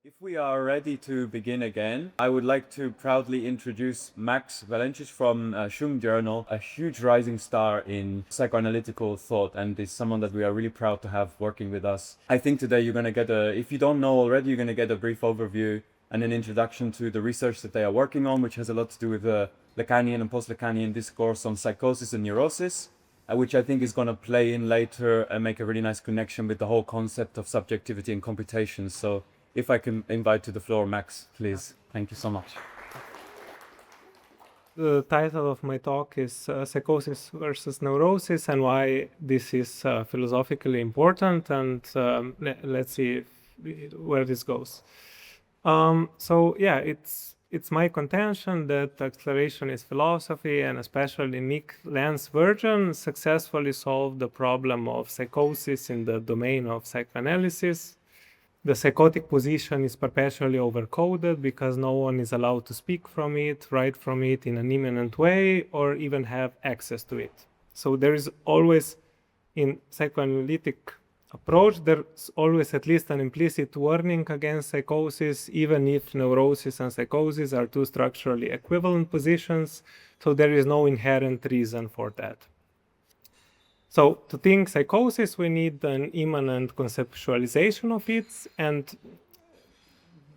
If we are ready to begin again, I would like to proudly introduce Max Valenčič from Schum Journal, a huge rising star in psychoanalytical thought, and is someone that we are really proud to have working with us. I think today you're going to get if you don't know already, you're going to get a brief overview and an introduction to the research that they are working on, which has a lot to do with the Lacanian and post-Lacanian discourse on psychosis and neurosis, which I think is going to play in later and make a really nice connection with the whole concept of subjectivity and computation. So if I can invite to the floor, Max, please. Thank you so much. The title of my talk is Psychosis versus Neurosis, and why this is philosophically important, and let's see where this goes. It's my contention that acceleration is philosophy, and especially Nick Land's version successfully solved the problem of psychosis in the domain of psychoanalysis. The psychotic position is perpetually overcoded because no one is allowed to speak from it, write from it in an immanent way, or even have access to it. So there is always, in psychoanalytic approach, there's always at least an implicit warning against psychosis, even if neurosis and psychosis are two structurally equivalent positions. So there is no inherent reason for that. So to think psychosis, we need an immanent conceptualization of it, and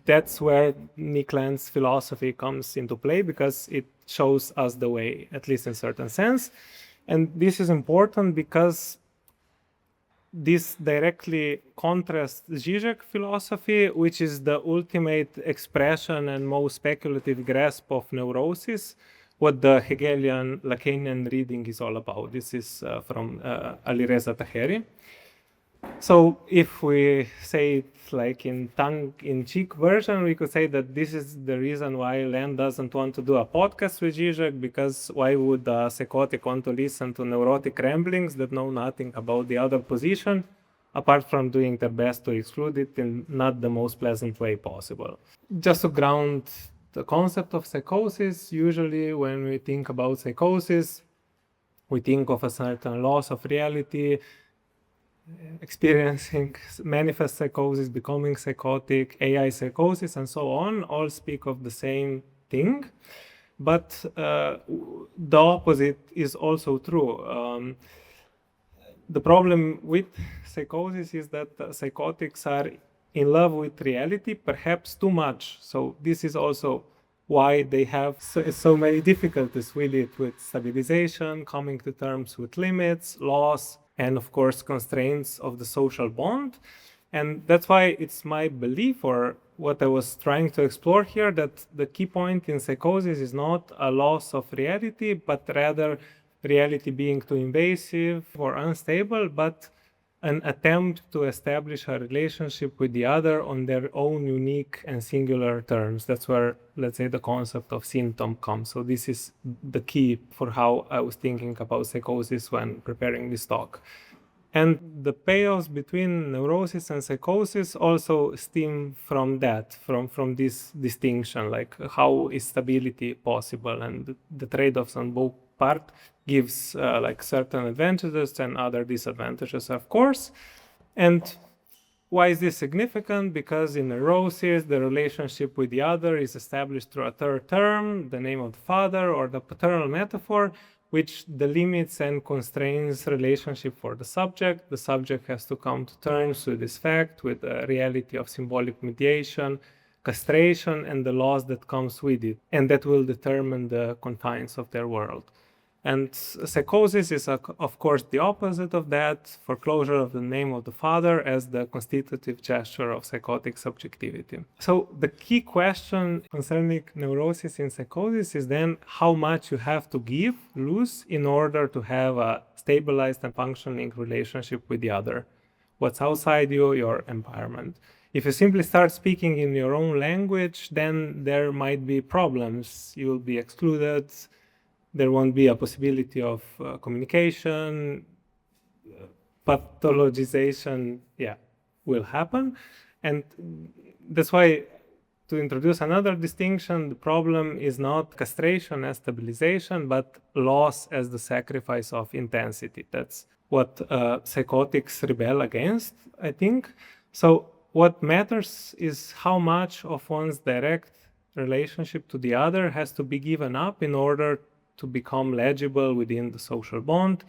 that's where Nick Land's philosophy comes into play, because it shows us the way, at least in a certain sense. And this is important because this directly contrasts Zizek philosophy, which is the ultimate expression and most speculative grasp of neurosis, what the Hegelian Lacanian reading is all about. This is from Alireza Taheri. So if we say it like in tongue-in-cheek version, we could say that this is the reason why Land doesn't want to do a podcast with Zizek, because why would a psychotic want to listen to neurotic ramblings that know nothing about the other position, apart from doing their best to exclude it in not the most pleasant way possible. Just to ground the concept of psychosis, usually when we think about psychosis, we think of a certain loss of reality, experiencing manifest psychosis, becoming psychotic, AI psychosis, and so on, all speak of the same thing. But the opposite is also true. The problem with psychosis is that psychotics are in love with reality, perhaps too much. So this is also why they have so many difficulties with it, with stabilization, coming to terms with limits, loss, and of course constraints of the social bond. And that's why it's my belief, or what I was trying to explore here, that the key point in psychosis is not a loss of reality, but rather reality being too invasive or unstable, but an attempt to establish a relationship with the other on their own unique and singular terms. That's where, let's say, the concept of symptom comes. So this is the key for how I was thinking about psychosis when preparing this talk. And the payoffs between neurosis and psychosis also stem from that, from this distinction, like how is stability possible, and the trade-offs on both part gives like certain advantages and other disadvantages, of course. And why is this significant? Because in neurosis, the relationship with the other is established through a third term, the name of the father, or the paternal metaphor, which delimits and constrains relationship for the subject. The subject has to come to terms with this fact, with the reality of symbolic mediation, castration, and the loss that comes with it, and that will determine the confines of their world. And psychosis is, of course, the opposite of that, foreclosure of the name of the father as the constitutive gesture of psychotic subjectivity. So the key question concerning neurosis in psychosis is then how much you have to lose in order to have a stabilized and functioning relationship with the other. What's outside you, your environment. If you simply start speaking in your own language, then there might be problems. You will be excluded. There won't be a possibility of communication, pathologization, will happen. And that's why, to introduce another distinction, the problem is not castration as stabilization, but loss as the sacrifice of intensity. That's what psychotics rebel against, I think. So what matters is how much of one's direct relationship to the other has to be given up in order to become legible within the social bond.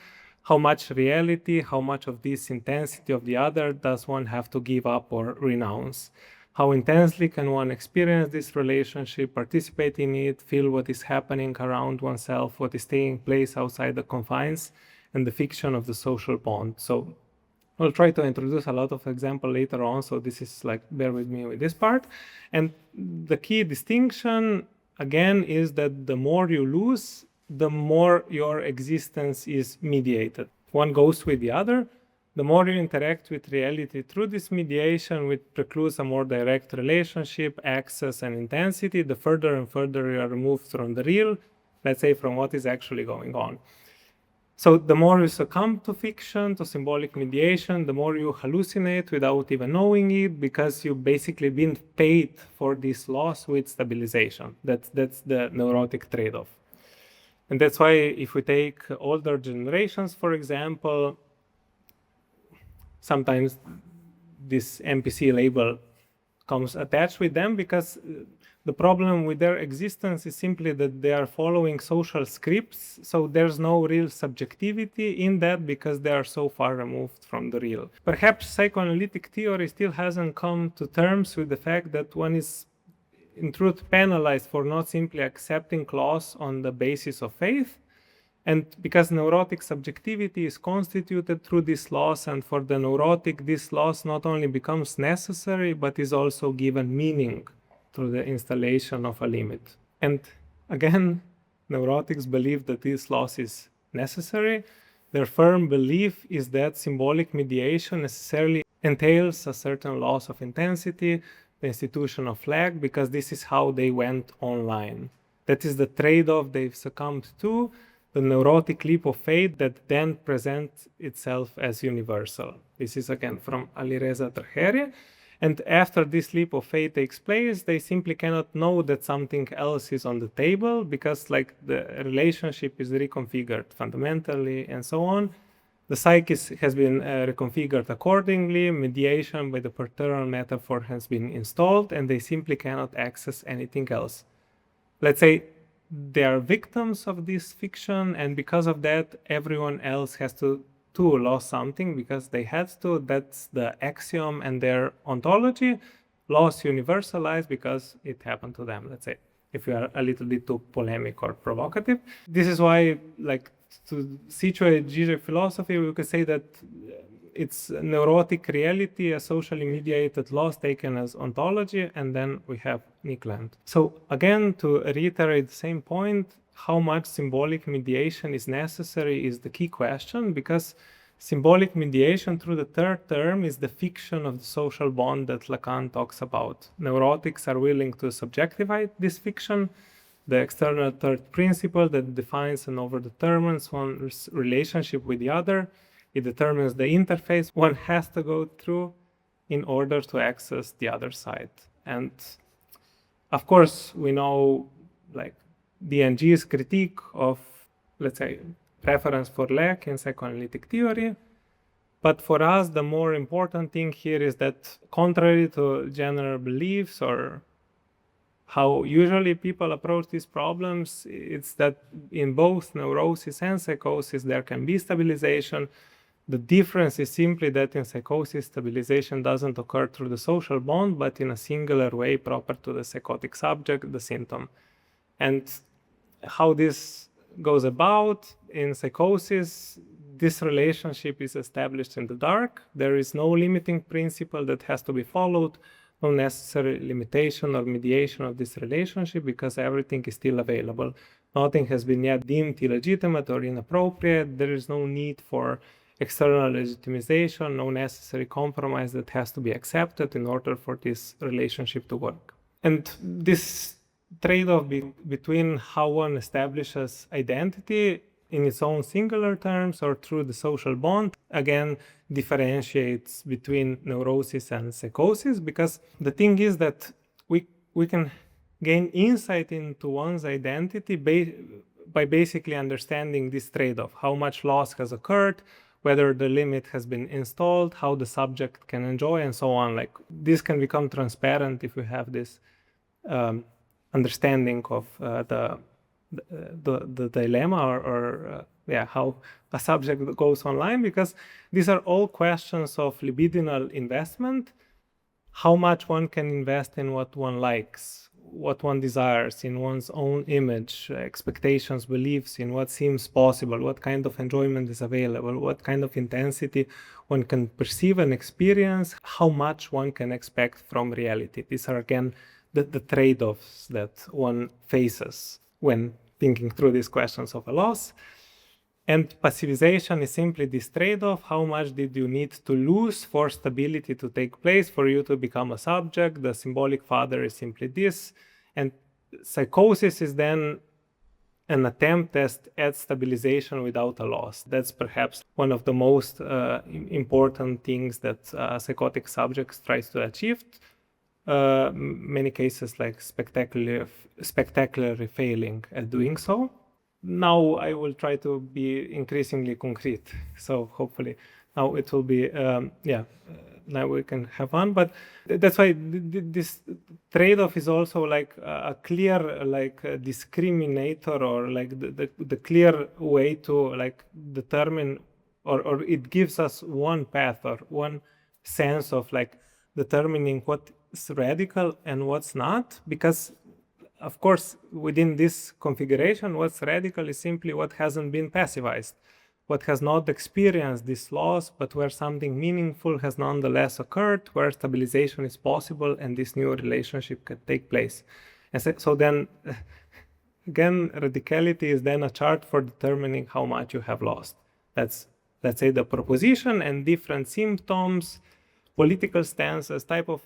How much reality, how much of this intensity of the other does one have to give up or renounce? How intensely can one experience this relationship, participate in it, feel what is happening around oneself, what is taking place outside the confines and the fiction of the social bond? So I'll try to introduce a lot of examples later on, so this is like, bear with me with this part. And the key distinction, again, is that the more you lose, the more your existence is mediated. One goes with the other. The more you interact with reality through this mediation, which precludes a more direct relationship, access, and intensity, the further and further you are removed from the real, let's say from what is actually going on. So the more you succumb to fiction, to symbolic mediation, the more you hallucinate without even knowing it, because you've basically been paid for this loss with stabilization. That's the neurotic trade-off. And that's why if we take older generations, for example, sometimes this NPC label comes attached with them, because the problem with their existence is simply that they are following social scripts, so there's no real subjectivity in that because they are so far removed from the real. Perhaps psychoanalytic theory still hasn't come to terms with the fact that one is in truth penalized for not simply accepting loss on the basis of faith, and because neurotic subjectivity is constituted through this loss, and for the neurotic this loss not only becomes necessary but is also given meaning through the installation of a limit. And again, neurotics believe that this loss is necessary. Their firm belief is that symbolic mediation necessarily entails a certain loss of intensity, the institution of lag, because this is how they went online. That is the trade-off they've succumbed to, the neurotic leap of faith that then presents itself as universal. This is again from Alireza Terheri. And after this leap of faith takes place, they simply cannot know that something else is on the table, because like the relationship is reconfigured fundamentally and so on. The psyche has been reconfigured accordingly, mediation by the paternal metaphor has been installed, and they simply cannot access anything else. Let's say they are victims of this fiction, and because of that, everyone else has to lost something because they had to. That's the axiom and their ontology. Loss universalized because it happened to them, let's say, if we are a little bit too polemic or provocative. This is why, like, to situate Zizek philosophy, we could say that it's neurotic reality, a socially mediated loss taken as ontology, and then we have Nick Land. So again, to reiterate the same point, how much symbolic mediation is necessary is the key question, because symbolic mediation through the third term is the fiction of the social bond that Lacan talks about. Neurotics are willing to subjectivize this fiction, the external third principle that defines and overdetermines one's relationship with the other. It determines the interface one has to go through in order to access the other side. And of course, we know, like, DNG's critique of, let's say, preference for lack in psychoanalytic theory. But for us, the more important thing here is that, contrary to general beliefs or how usually people approach these problems, it's that in both neurosis and psychosis there can be stabilization. The difference is simply that in psychosis, stabilization doesn't occur through the social bond, but in a singular way proper to the psychotic subject, the symptom. And how this goes about in psychosis, this relationship is established in the dark. There is no limiting principle that has to be followed, no necessary limitation or mediation of this relationship, because everything is still available. Nothing has been yet deemed illegitimate or inappropriate. There is no need for external legitimization, no necessary compromise that has to be accepted in order for this relationship to work. And this trade-off between how one establishes identity in its own singular terms or through the social bond, again, differentiates between neurosis and psychosis, because the thing is that we can gain insight into one's identity by basically understanding this trade-off, how much loss has occurred, whether the limit has been installed, how the subject can enjoy, and so on. Like this can become transparent if we have this understanding of the dilemma or how a subject goes online, because these are all questions of libidinal investment, how much one can invest in what one likes, what one desires, in one's own image, expectations, beliefs, in what seems possible, what kind of enjoyment is available, what kind of intensity one can perceive and experience, how much one can expect from reality. These are again the trade-offs that one faces when thinking through these questions of a loss. And passivization is simply this trade-off. How much did you need to lose for stability to take place, for you to become a subject? The symbolic father is simply this. And psychosis is then an attempt at stabilization without a loss. That's perhaps one of the most important things that psychotic subjects tries to achieve. Many cases like spectacularly failing at doing so. Now I will try to be increasingly concrete. So hopefully now it will be, now we can have fun. But that's why this trade-off is also like a clear discriminator, or like the clear way to like determine, or it gives us one path or one sense of like determining what's radical and what's not, because of course, within this configuration, what's radical is simply what hasn't been passivized, what has not experienced this loss, but where something meaningful has nonetheless occurred, where stabilization is possible and this new relationship can take place. And so then, again, radicality is then a chart for determining how much you have lost. That's, let's say, the proposition, and different symptoms, political stances, type of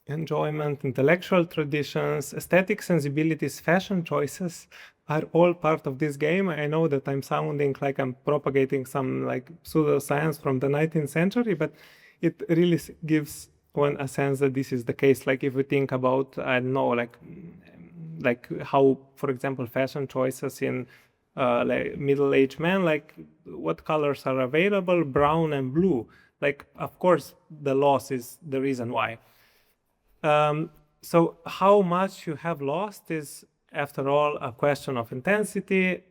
enjoyment, intellectual traditions, aesthetic sensibilities, fashion choices are all part of this game. I know that I'm sounding like I'm propagating some like pseudoscience from the 19th century, but it really gives one a sense that this is the case. Like if we think about, I don't know, like how, for example, fashion choices in like middle-aged men, like what colors are available, brown and blue. Like, of course, the loss is the reason why. So how much you have lost is, after all, a question of intensity.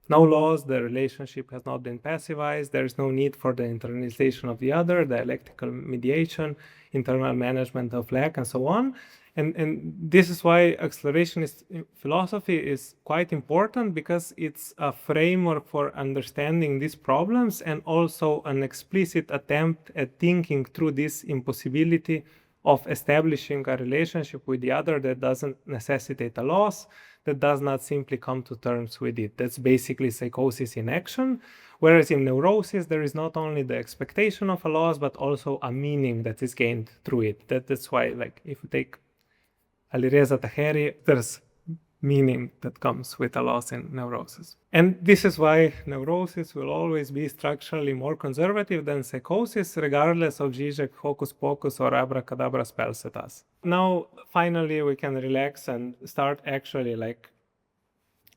No loss, the relationship has not been passivized, there is no need for the internalization of the other, dialectical mediation, internal management of lack, and so on. And this is why accelerationist philosophy is quite important, because it's a framework for understanding these problems, and also an explicit attempt at thinking through this impossibility of establishing a relationship with the other that doesn't necessitate a loss, that does not simply come to terms with it. That's basically psychosis in action. Whereas in neurosis, there is not only the expectation of a loss, but also a meaning that is gained through it. That's why, like, if you take Alireza Taheri, there's meaning that comes with a loss in neurosis. And this is why neurosis will always be structurally more conservative than psychosis, regardless of Zizek, hocus pocus, or abracadabra spells at us. Now, finally, we can relax and start actually like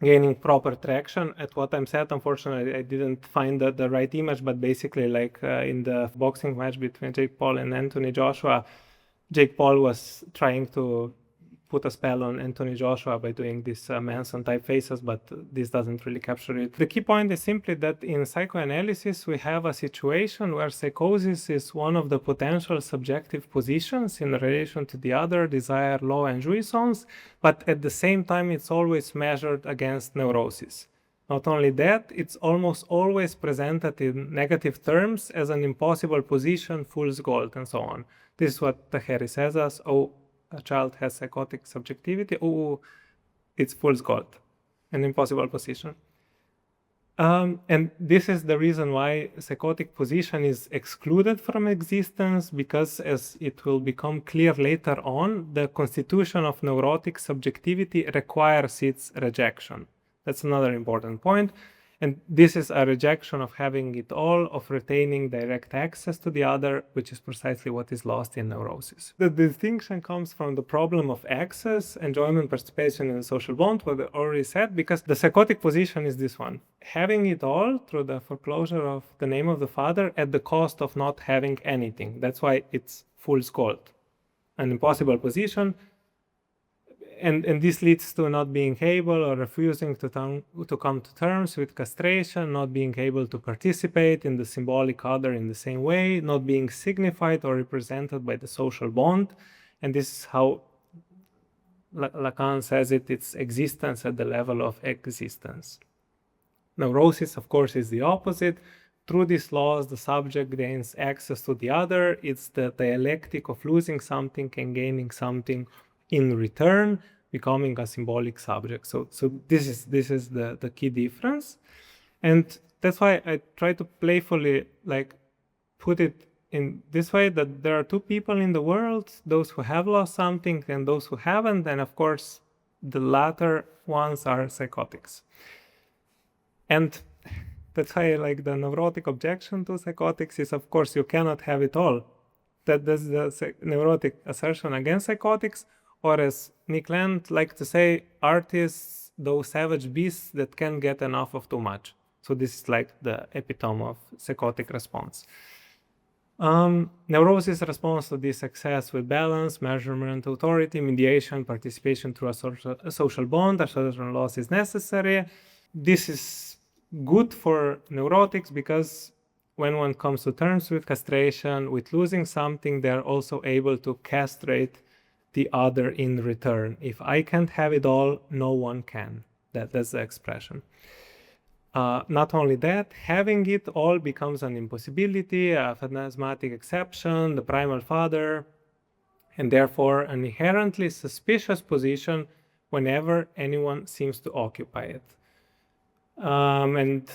gaining proper traction at what I'm said. Unfortunately, I didn't find the right image, but basically like in the boxing match between Jake Paul and Anthony Joshua, Jake Paul was trying to put a spell on Anthony Joshua by doing these Manson type faces, but this doesn't really capture it. The key point is simply that in psychoanalysis we have a situation where psychosis is one of the potential subjective positions in relation to the other, desire, law, and jouissance, but at the same time it's always measured against neurosis. Not only that, it's almost always presented in negative terms as an impossible position, fool's gold, and so on. This is what Taheri says us, a child has psychotic subjectivity, it's fool's gold, an impossible position. And this is the reason why psychotic position is excluded from existence, because as it will become clear later on, the constitution of neurotic subjectivity requires its rejection. That's another important point. And this is a rejection of having it all, of retaining direct access to the other, which is precisely what is lost in neurosis. The distinction comes from the problem of access, enjoyment, participation in the social bond, what I already said, because the psychotic position is this one. Having it all through the foreclosure of the name of the father at the cost of not having anything. That's why it's fool's gold. An impossible position. And this leads to not being able or refusing to come to terms with castration, not being able to participate in the symbolic other in the same way, not being signified or represented by the social bond. And this is how Lacan says it, it's existence at the level of existence. Neurosis, of course, is the opposite. Through these laws, the subject gains access to the other. It's the dialectic of losing something and gaining something in return, becoming a symbolic subject. So this is the key difference. And that's why I try to playfully put it in this way, that there are two people in the world, those who have lost something and those who haven't. And of course, the latter ones are psychotics. And that's why the neurotic objection to psychotics is, of course, you cannot have it all. That's the neurotic assertion against psychotics. Or as Nick Land liked to say, artists, those savage beasts that can't get enough of too much. So this is the epitome of psychotic response. Neurosis responds to this success with balance, measurement, authority, mediation, participation through a social bond. A certain loss is necessary. This is good for neurotics because when one comes to terms with castration, with losing something, they're also able to castrate the other in return. If I can't have it all, no one can. That's the expression. Not only that, having it all becomes an impossibility, a phantasmatic exception, the primal father, and therefore an inherently suspicious position whenever anyone seems to occupy it. And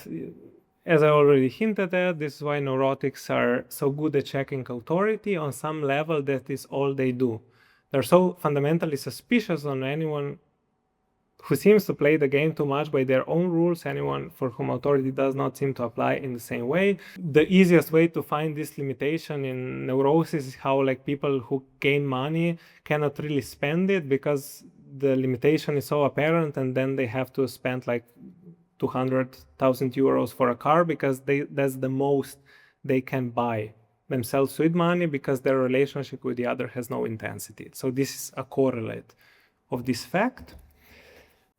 as I already hinted at, this is why neurotics are so good at checking authority on some level. That is all they do. They're so fundamentally suspicious on anyone who seems to play the game too much by their own rules, anyone for whom authority does not seem to apply in the same way. The easiest way to find this limitation in neurosis is how people who gain money cannot really spend it because the limitation is so apparent, and then they have to spend 200,000 euros for a car because that's the most they can buy themselves with money because their relationship with the other has no intensity. So this is a correlate of this fact.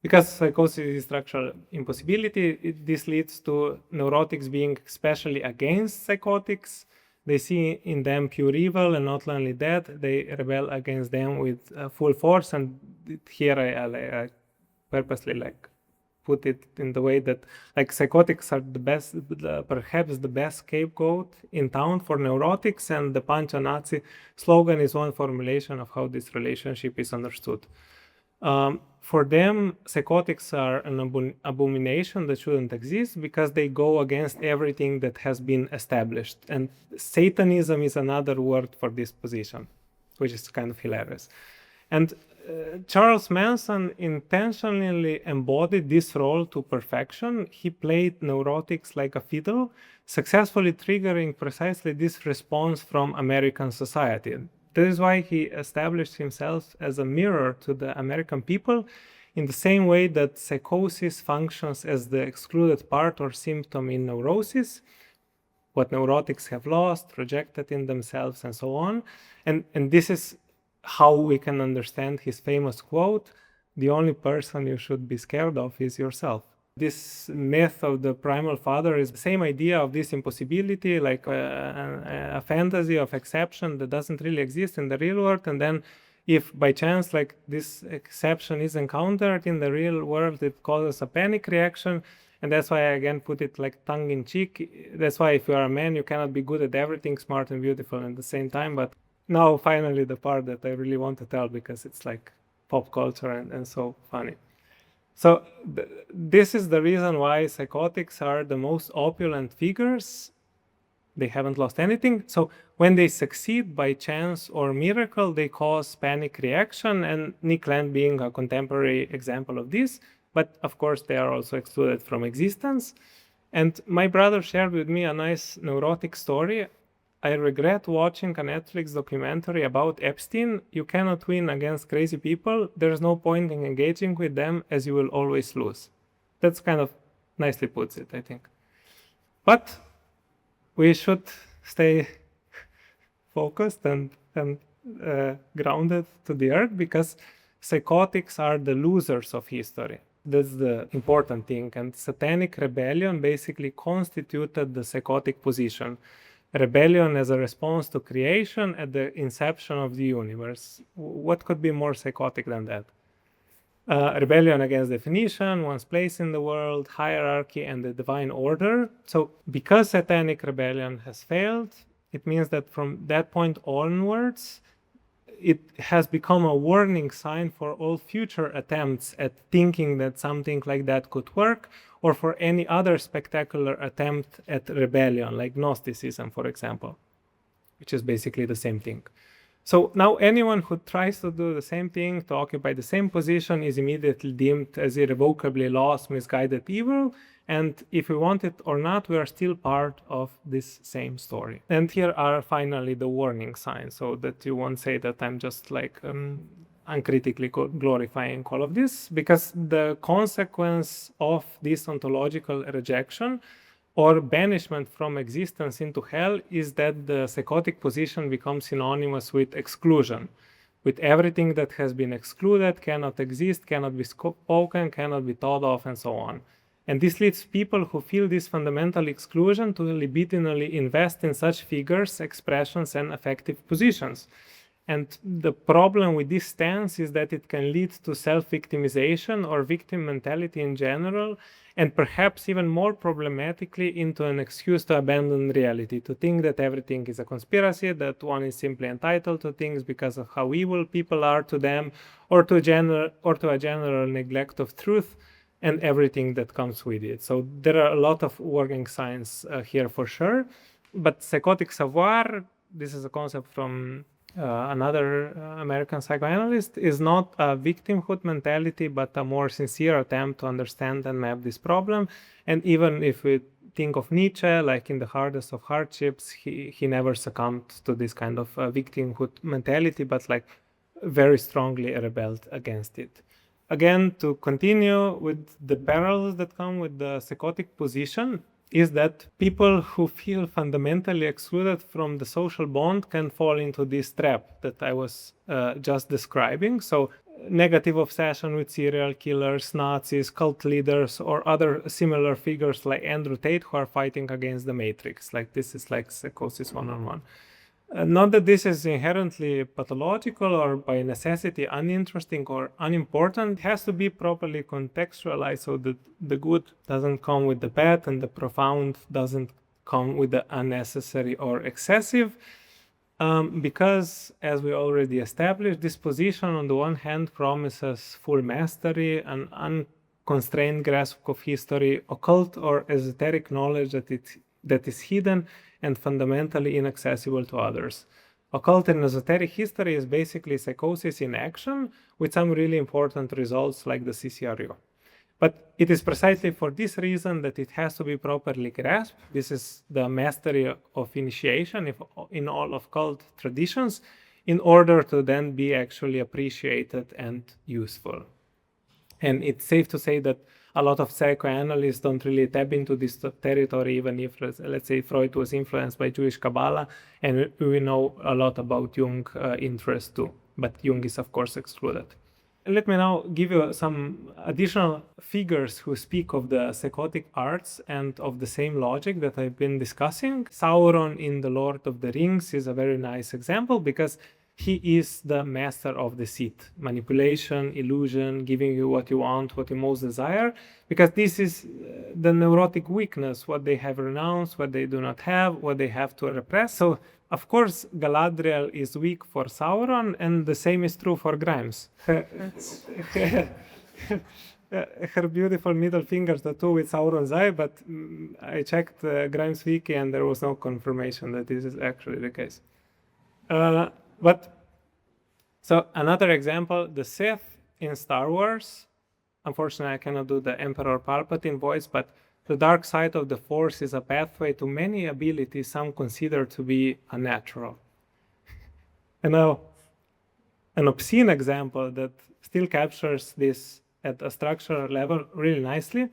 Because psychosis is structural impossibility, this leads to neurotics being especially against psychotics. They see in them pure evil, and not only that, they rebel against them with full force. And here I purposely put it in the way that psychotics are the best, perhaps the best scapegoat in town for neurotics, and the Pancha Nazi slogan is one formulation of how this relationship is understood. For them, psychotics are an abomination that shouldn't exist because they go against everything that has been established. And Satanism is another word for this position, which is kind of hilarious. And Charles Manson intentionally embodied this role to perfection. He played neurotics like a fiddle, successfully triggering precisely this response from American society. That is why he established himself as a mirror to the American people, in the same way that psychosis functions as the excluded part or symptom in neurosis, what neurotics have lost, rejected in themselves, and so on. And this is how we can understand his famous quote, "The only person you should be scared of is yourself." This myth of the primal father is the same idea of this impossibility, a fantasy of exception that doesn't really exist in the real world. And then if by chance this exception is encountered in the real world, it causes a panic reaction. And that's why I again put it tongue in cheek. That's why if you are a man, you cannot be good at everything, smart and beautiful at the same time. But now finally the part that I really want to tell, because it's pop culture and so funny. So this is the reason why psychotics are the most opulent figures. They haven't lost anything. So when they succeed by chance or miracle, they cause panic reaction, and Nick Land being a contemporary example of this. But of course, they are also excluded from existence. And my brother shared with me a nice neurotic story. I regret watching a Netflix documentary about Epstein. You cannot win against crazy people. There's no point in engaging with them, as you will always lose. That's kind of nicely puts it, I think. But we should stay focused and grounded to the earth, because psychotics are the losers of history. That's the important thing. And satanic rebellion basically constituted the psychotic position. Rebellion as a response to creation at the inception of the universe. What could be more psychotic than that? Rebellion against definition, one's place in the world, hierarchy, and the divine order. So because satanic rebellion has failed, it means that from that point onwards, it has become a warning sign for all future attempts at thinking that something like that could work, or for any other spectacular attempt at rebellion, like Gnosticism, for example, which is basically the same thing. So now anyone who tries to do the same thing, to occupy the same position, is immediately deemed as irrevocably lost, misguided evil. And if we want it or not, we are still part of this same story. And here are finally the warning signs, so that you won't say that I'm just like uncritically glorifying all of this, because the consequence of this ontological rejection or banishment from existence into hell is that the psychotic position becomes synonymous with exclusion, with everything that has been excluded, cannot exist, cannot be spoken, cannot be thought of, and so on. And this leads people who feel this fundamental exclusion to libidinally invest in such figures, expressions, and affective positions. And the problem with this stance is that it can lead to self-victimization or victim mentality in general, and perhaps even more problematically into an excuse to abandon reality, to think that everything is a conspiracy, that one is simply entitled to things because of how evil people are to them, or to a general neglect of truth and everything that comes with it. So there are a lot of warning signs here for sure. But psychotic savoir, this is a concept from another American psychoanalyst, is not a victimhood mentality, but a more sincere attempt to understand and map this problem. And even if we think of Nietzsche, like in the hardest of hardships, he never succumbed to this kind of victimhood mentality, but like very strongly rebelled against it. Again, to continue with the parallels that come with the psychotic position, is that people who feel fundamentally excluded from the social bond can fall into this trap that I was just describing. So negative obsession with serial killers, Nazis, cult leaders, or other similar figures like Andrew Tate who are fighting against the Matrix. Like this is like psychosis one-on-one. Not that this is inherently pathological or by necessity uninteresting or unimportant. It has to be properly contextualized so that the good doesn't come with the bad and the profound doesn't come with the unnecessary or excessive. Because, as we already established, this position on the one hand promises full mastery, an unconstrained grasp of history, occult or esoteric knowledge that is hidden and fundamentally inaccessible to others. Occult and esoteric history is basically psychosis in action, with some really important results like the CCRU. But it is precisely for this reason that it has to be properly grasped. This is the mastery of initiation in all occult traditions, in order to then be actually appreciated and useful. And it's safe to say that a lot of psychoanalysts don't really tap into this territory, even if, let's say, Freud was influenced by Jewish Kabbalah, and we know a lot about Jung's interest too. But Jung is, of course, excluded. Let me now give you some additional figures who speak of the psychotic arts and of the same logic that I've been discussing. Sauron in The Lord of the Rings is a very nice example, because he is the master of deceit, manipulation, illusion, giving you what you want, what you most desire, because this is the neurotic weakness, what they have renounced, what they do not have, what they have to repress. So, of course, Galadriel is weak for Sauron, and the same is true for Grimes. Her beautiful middle finger tattoo with Sauron's eye, but I checked Grimes' wiki and there was no confirmation that this is actually the case. So another example, the Sith in Star Wars. Unfortunately, I cannot do the Emperor Palpatine voice, but the dark side of the force is a pathway to many abilities some consider to be unnatural. And now, an obscene example that still captures this at a structural level really nicely.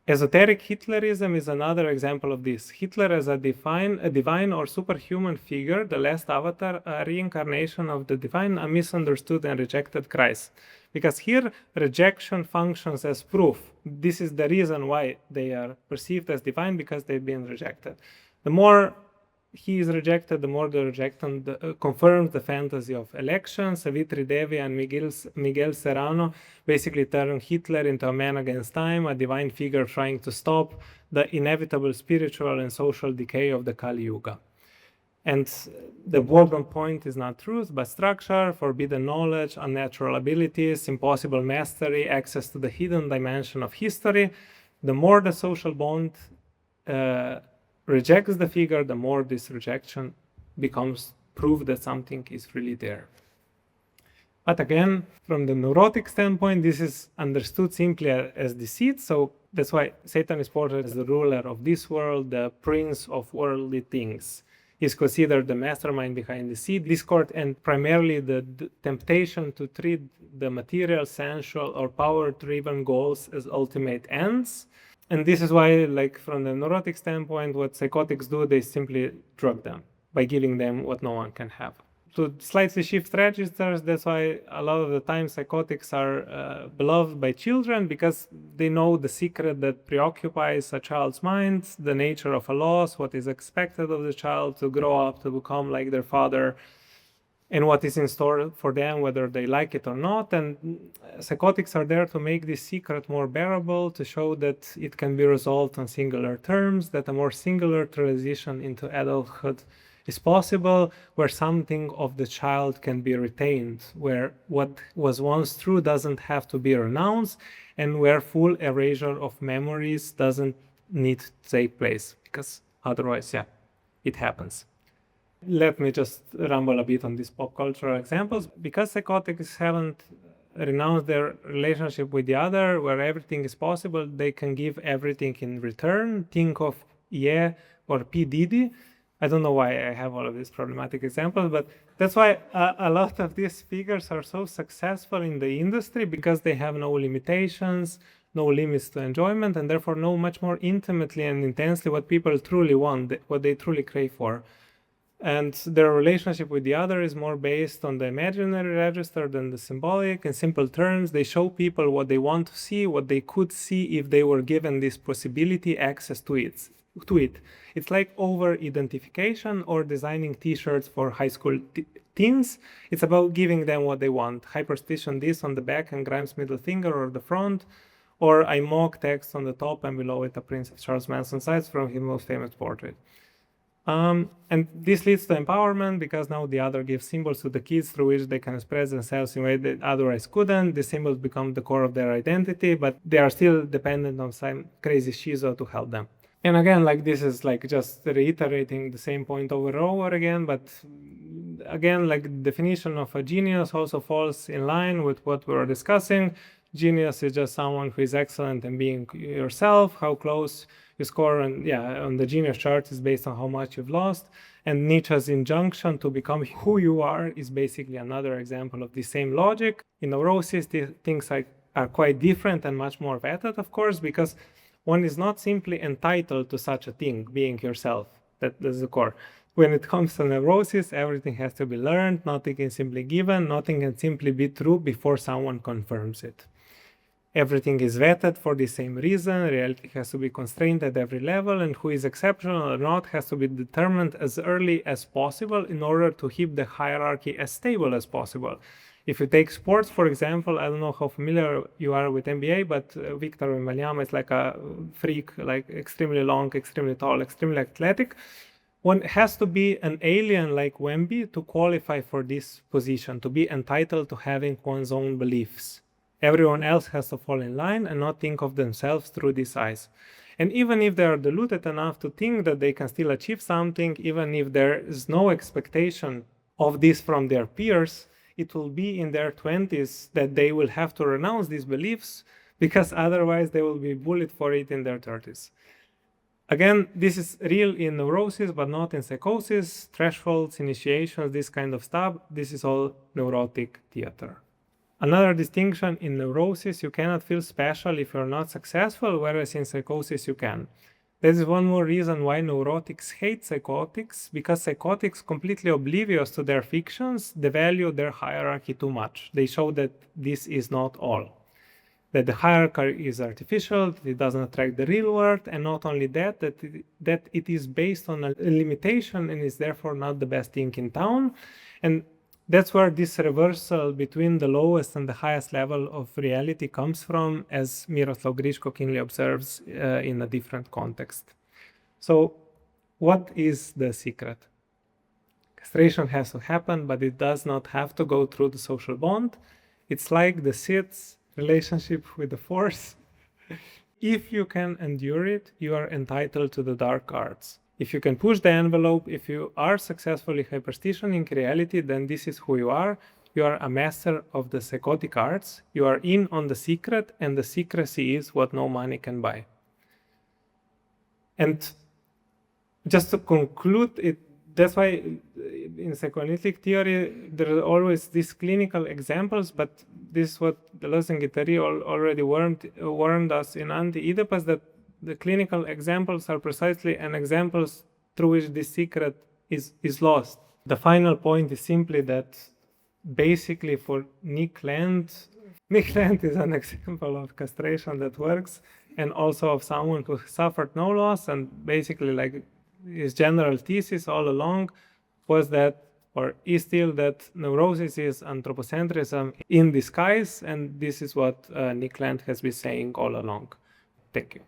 Esoteric Hitlerism is another example of this. Hitler as a divine or superhuman figure, the last avatar, a reincarnation of the divine, a misunderstood and rejected Christ. Because here, rejection functions as proof. This is the reason why they are perceived as divine, because they've been rejected. The more he is rejected, the more the rejection confirms the fantasy of election. Savitri Devi and Miguel Serrano basically turn Hitler into a man against time, a divine figure trying to stop the inevitable spiritual and social decay of the Kali Yuga. And the bottom point is not truth, but structure, forbidden knowledge, unnatural abilities, impossible mastery, access to the hidden dimension of history. The more the social bond rejects the figure, the more this rejection becomes proof that something is really there. But again, from the neurotic standpoint, this is understood simply as deceit. So that's why Satan is portrayed as the ruler of this world, the prince of worldly things. He's considered the mastermind behind deceit, discord, and primarily the temptation to treat the material, sensual, or power-driven goals as ultimate ends. And this is why, like, from the neurotic standpoint, what psychotics do, they simply drug them by giving them what no one can have. To slightly shift registers, that's why a lot of the time psychotics are beloved by children, because they know the secret that preoccupies a child's mind, the nature of a loss, what is expected of the child to grow up to become like their father, and what is in store for them, whether they like it or not. And psychotics are there to make this secret more bearable, to show that it can be resolved on singular terms, that a more singular transition into adulthood is possible, where something of the child can be retained, where what was once true doesn't have to be renounced, and where full erasure of memories doesn't need to take place, because otherwise, yeah, it happens. Let me just ramble a bit on these pop cultural examples. Because psychotics haven't renounced their relationship with the other, where everything is possible, they can give everything in return. Think of Ye or P. Diddy. I don't know why I have all of these problematic examples, but that's why a lot of these figures are so successful in the industry, because they have no limitations, no limits to enjoyment, and therefore know much more intimately and intensely what people truly want, what they truly crave for. And their relationship with the other is more based on the imaginary register than the symbolic. In simple terms, they show people what they want to see, what they could see if they were given this possibility, access to it. It's like over-identification or designing t-shirts for high school teens. It's about giving them what they want. Hyperstition this on the back and Grimes' middle finger or the front, or I mock text on the top and below it a print of Charles Manson's sights from his most famous portrait. And this leads to empowerment, because now the other gives symbols to the kids through which they can express themselves in a way that otherwise couldn't. The symbols become the core of their identity, but they are still dependent on some crazy shizo to help them. And again, like, this is like just reiterating the same point over and over again, but again, like, the definition of a genius also falls in line with what we were discussing. Genius is just someone who is excellent in being yourself. How close you score on the genius chart is based on how much you've lost. And Nietzsche's injunction to become who you are is basically another example of the same logic. In Neurosis, things are quite different and much more vetted, of course, because one is not simply entitled to such a thing, being yourself. That's the core. When it comes to Neurosis, everything has to be learned, nothing is simply given, nothing can simply be true before someone confirms it. Everything is vetted for the same reason. Reality has to be constrained at every level, and who is exceptional or not has to be determined as early as possible in order to keep the hierarchy as stable as possible. If you take sports, for example, I don't know how familiar you are with NBA, but Victor Wembanyama is like a freak, like extremely long, extremely tall, extremely athletic. One has to be an alien like Wemby to qualify for this position, to be entitled to having one's own beliefs. Everyone else has to fall in line and not think of themselves through these eyes. And even if they are deluded enough to think that they can still achieve something, even if there is no expectation of this from their peers, it will be in their 20s that they will have to renounce these beliefs, because otherwise they will be bullied for it in their 30s. Again, this is real in neurosis, but not in psychosis, thresholds, initiations, this kind of stuff. This is all neurotic theater. Another distinction: in neurosis, you cannot feel special if you're not successful, whereas in psychosis you can. This is one more reason why neurotics hate psychotics, because psychotics, completely oblivious to their fictions, devalue their hierarchy too much. They show that this is not all, that the hierarchy is artificial, that it doesn't attract the real world, and not only that, that it is based on a limitation and is therefore not the best thing in town. And that's where this reversal between the lowest and the highest level of reality comes from, as Miroslav Griško keenly observes in a different context. So what is the secret? Castration has to happen, but it does not have to go through the social bond. It's like the Sith's relationship with the Force. If you can endure it, you are entitled to the dark arts. If you can push the envelope, if you are successfully hyperstitioning reality, then this is who you are. You are a master of the psychotic arts. You are in on the secret, and the secrecy is what no money can buy. And just to conclude it, that's why in psychoanalytic theory there are always these clinical examples, but this is what Deleuze and Guattari already warned us in Anti-Oedipus, that the clinical examples are precisely an examples through which this secret is lost. The final point is simply that basically for Nick Land is an example of castration that works, and also of someone who suffered no loss, and basically like his general thesis all along was that, or is still, that neurosis is anthropocentrism in disguise, and this is what Nick Land has been saying all along. Thank you.